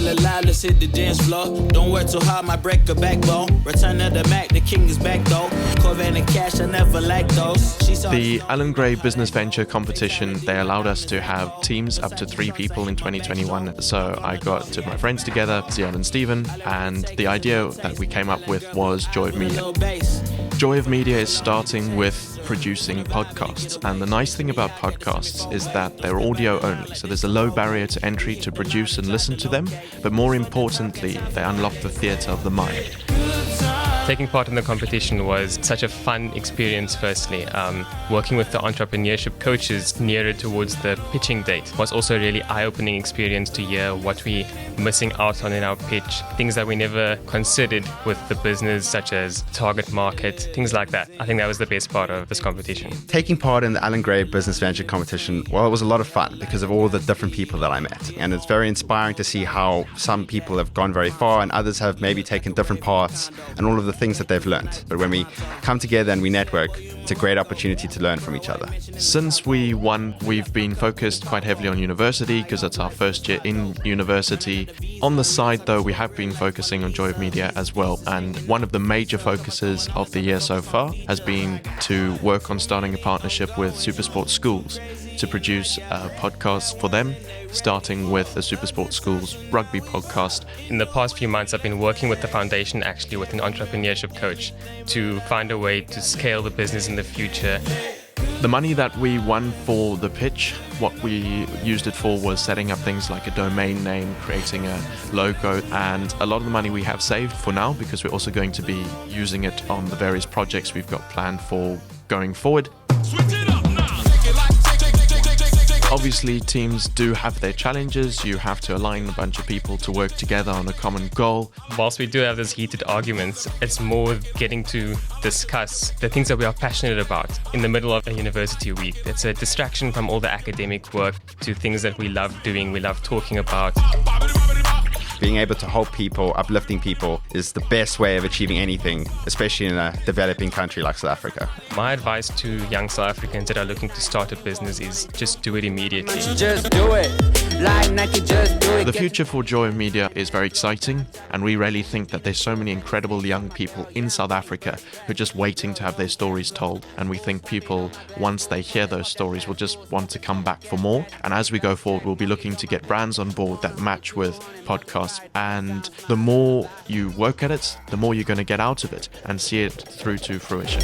Still alive, let's hit the dance floor. Don't work too hard, might break a backbone. Return of the Mac, the king is back though. Corvette and cash, I never like those. The Alan Gray Business Venture Competition, they allowed us to have teams up to 3 people in 2021. So I got my friends together, Zion and Stephen, and the idea that we came up with was Joy of Media. Joy of Media is starting with producing podcasts, and the nice thing about podcasts is that they're audio only, so there's a low barrier to entry to produce and listen to them, but more importantly, they unlock the theatre of the mind. Taking part in the competition was such a fun experience, firstly. Working with the entrepreneurship coaches nearer towards the pitching date was also a really eye-opening experience to hear what we're missing out on in our pitch, things that we never considered with the business, such as target market, things like that. I think that was the best part of this competition. Taking part in the Alan Gray Business Venture Competition, well, it was a lot of fun because of all the different people that I met. And it's very inspiring to see how some people have gone very far and others have maybe taken different paths and all of the things that they've learned. But when we come together and we network, it's a great opportunity to learn from each other. Since we won, we've been focused quite heavily on university because it's our first year in university. On the side though, we have been focusing on Joy of Media as well. And one of the major focuses of the year so far has been to work on starting a partnership with Supersport schools to produce podcasts for them, starting with the Supersport Schools rugby podcast. In the past few months, I've been working with the foundation, actually with an entrepreneurship coach, to find a way to scale the business in the future. The money that we won for the pitch, what we used it for was setting up things like a domain name, creating a logo, and a lot of the money we have saved for now because we're also going to be using it on the various projects we've got planned for going forward. Obviously, teams do have their challenges. You have to align a bunch of people to work together on a common goal. Whilst we do have those heated arguments, it's more getting to discuss the things that we are passionate about in the middle of a university week. It's a distraction from all the academic work to things that we love doing, we love talking about. Being able to help people, uplifting people, is the best way of achieving anything, especially in a developing country like South Africa. My advice to young South Africans that are looking to start a business is just do it immediately. Just do it. Like Nike, just do it. The future for Joy of Media is very exciting, and we really think that there's so many incredible young people in South Africa who are just waiting to have their stories told. And we think people, once they hear those stories, will just want to come back for more. And as we go forward, we'll be looking to get brands on board that match with podcasts. And the more you work at it, the more you're going to get out of it and see it through to fruition.